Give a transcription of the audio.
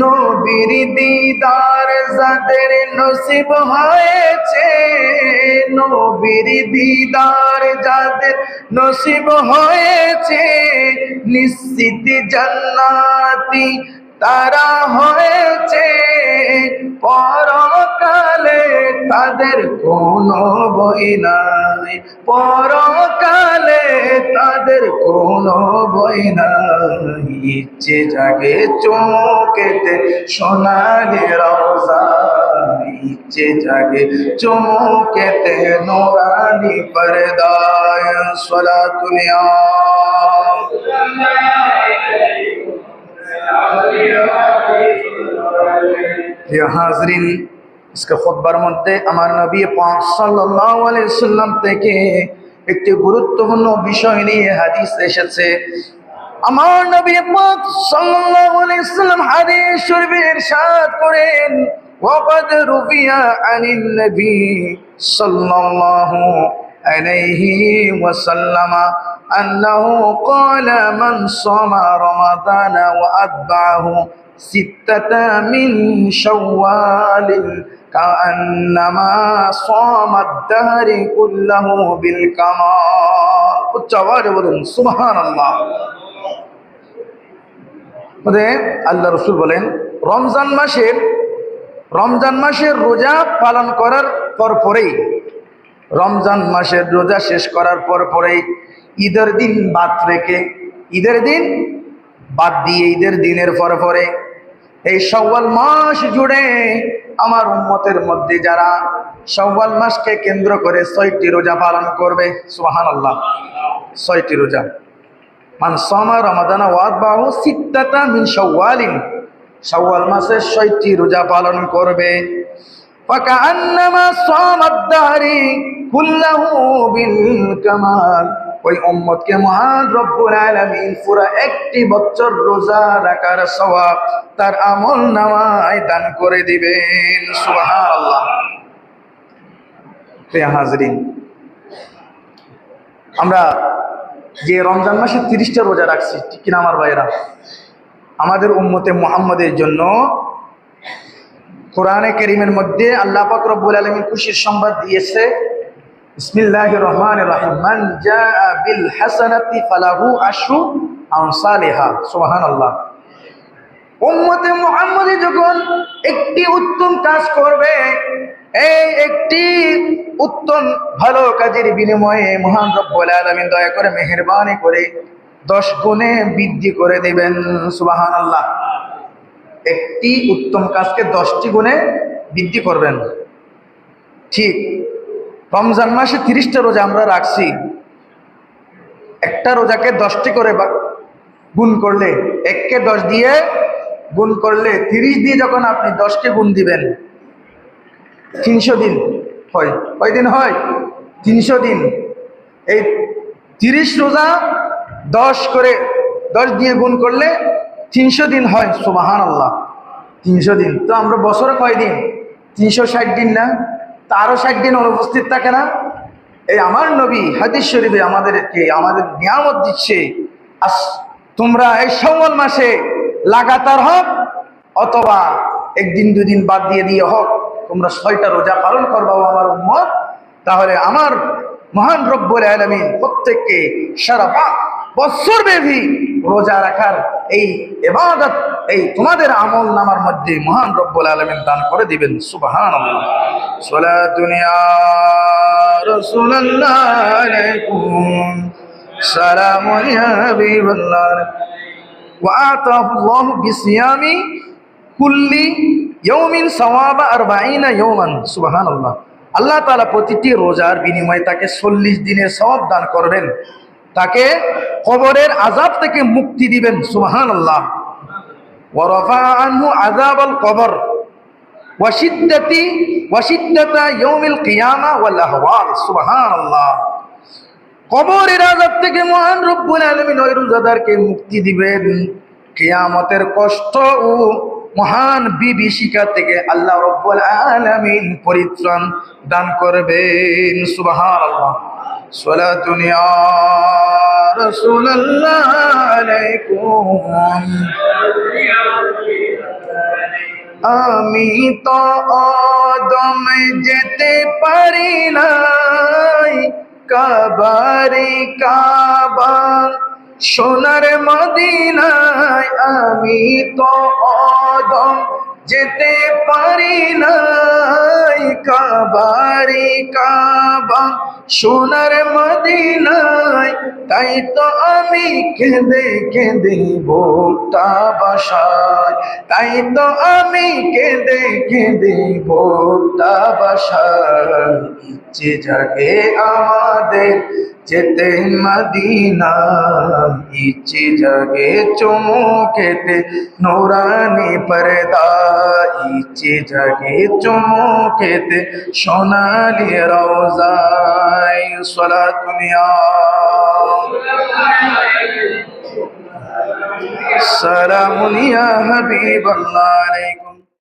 নবীর দিদার যাদের নসিব হয়েছে, নবীর দিদার যাদের নসিব হয়েছে, নিশ্চিত জান্নাতি তারা হয়েছে। পরকালে তাদের কোনো ভয় নাই, পরকালে তাদের কোনো ভয় নাই। ইচ্ছে জাগে চমকেতে সোনালি রওজা, ইচ্ছে জাগে চমকেতে নূরানি পর্দায়। সালাতুল ইয়া হাজরিন, আজকে খুতবার মধ্যে আমার নবী পাক সাল্লাল্লাহু আলাইহি সাল্লাম থেকে একটি গুরুত্বপূর্ণ বিষয় নিয়ে হাদিস এসেছে। আমার নবী পাক সাল্লাল্লাহু আলাইহি সাল্লাম হাদিস শরীফে ইরশাদ করেন, ওয়াকাদ রুবিয়া আনিন নবী সাল্লাল্লাহু আলাইহি ওয়াসাল্লাম আন্নাহু ক্বালা মান সামা রমাদান ওয়া আতবাহু সিত্তাতা মিন শাওয়ালিন কাআন্নামা সামাদ দাহরি কুল্লাহু বিল কামাল। উচ্চ আওয়াজে বলুন সুবহানাল্লাহ। আল্লাহ রাসূল বলেন, রমজান মাসের রোজা পালন করার পরেই, রমজান মাসের রোজা শেষ করার পরেই ঈদের দিন বাদ রেখে, ঈদের দিন বাদ দিয়ে ঈদের দিনের পরে এই শাওয়াল মাস জুড়ে আমার উম্মতের মধ্যে যারা শাওয়াল মাসকে কেন্দ্র করে 6টি রোজা পালন করবে, সুবহানাল্লাহ, 6টি রোজা। মান সামা রমাদান ওয়া আতবাহু সিত্তাতা মিন শাওয়ালিন, শাওয়াল মাসের 6টি রোজা পালন করবে। ফাকান্নামা সামাদ দাহরি কুল্লাহু বিল কামাল, ওই উম্মতকে মহান রব্বুল আলামিন পুরা একটি বছর রোজা রাখার সওয়াব তার আমল নামায় দান করে দিবেন। সুবহানাল্লাহ। প্রিয় হাজরিন, আমরা যে রমজান মাসে 30টা রোজা রাখছি, ঠিক কিনা আমার ভাইরা? আমাদের উম্মতে মুহাম্মাদের জন্য কোরআনে কারীমের মধ্যে আল্লাহ পাক রব্বুল আলামিন খুশির সংবাদ দিয়েছে। বিসমিল্লাহির রহমানির রহিম, মান জাআ বিল হাসানাতি ফালাহু আশরু আমসালিহা। সুবহানাল্লাহ। উম্মতে মুহাম্মাদি যখন একটি উত্তম কাজ করবে, এই একটি উত্তম ভালো কাজের বিনিময়ে মহান রব্বুল আলামিন দয়া করে মেহেরবানি করে 10 গুণে বৃদ্ধি করে দিবেন। সুবহানাল্লাহ। একটি উত্তম কাজকে 10টি গুণে বৃদ্ধি করবেন। ঠিক রমজান মাসে 30টা রোজা আমরা রাখছি, একটা রোজাকে 10টি করে গুণ করলে, 1কে 10 দিয়ে গুণ করলে 30 দিয়ে যখন আপনি 10কে গুণ দিবেন, 300 দিন হয়। কয় দিন হয়? 300 দিন। এই 30 রোজা 10 করে 10 দিয়ে গুণ করলে 300 দিন হয়। সুবহানাল্লাহ। 300 দিন। তো আমরা বছরে কয় দিন? 360 দিন না? তারও 60 দিন অনুপস্থিত থাকে না? এই আমার নবী হাদিস শরীফে আমাদেরকে আমাদের নিয়ামত দিচ্ছে, তোমরা এই শাওয়াল মাসে লাগাতার হোক অথবা একদিন দুদিন বাদ দিয়ে হোক, তোমরা 6টা রোজা পালন করবা আমার উম্মত। তাহলে আমার মহান রব্বুল আলামিন প্রত্যেককে সারা বছর ব্যাপী রোজা রাখার এই ইবাদত, এই তোমাদের আমল নামার মধ্যে মহান রব্বুল আলামিন দান করে দিবেন। সুবহানাল্লাহ। সালাতুন ইয়া রাসূলুল্লাহ আলাইকুম, সালামুন ইয়া হাবিবাল্লাহ। ওয়া আতাহুল্লাহু বিসিয়ামি কুল্লি ইয়াউমিন সাওয়াবা 40 ইয়াওমান। সুবহানাল্লাহ। আল্লাহ তাআলা প্রতিটি রোজার বিনিময়ে তাকে 40 দিনের সওয়াব দান করবেন, তাকে কবরের আযাব থেকে মুক্তি দিবেন। সুবহানাল্লাহ। ওয়া রাফা আনহু আযাবাল কবর ওয়া শিদ্দাতা ইয়াউমিল কিয়ামা ওয়াল আহওয়াল। সুবহানাল্লাহ। কবরের আযাব থেকে মহান রব্বুল আলামিন ওই রোজাদারকে মুক্তি দিবেন। কিয়ামতের কষ্ট ও মহান বিভীষিকা থেকে আল্লাহ রব্বুল আলামিন পরিত্রাণ দান করবেন। সুবহানাল্লাহ। সালাতুন ইয়া রাসূলুল্লাহ আলাইকুম। আমি তো অদম যেতে পারি নাই, কাবারে কাবা সোনার মদিনায়। আমি তো অদম যেতে পারি নাই, কাবারে কাবা সোনার মদিনায়। তাই তো আমি কেঁদে কেঁদে বুকটা বাসায়, তাই তো আমি কেঁদে কেঁদে বুকটা বাসায়। ইচ্ছে জাগে আমাদের যেতে মদিনা, ইচ্ছে জাগে চুমু খেতে নূরানি পর্দা, ইচ্ছে জাগে চুমু খেতে সোনালি রওজায়। সালাতুন ইয়া সালামুন ইয়া হাবিবাল্লাহ আলাইকুম।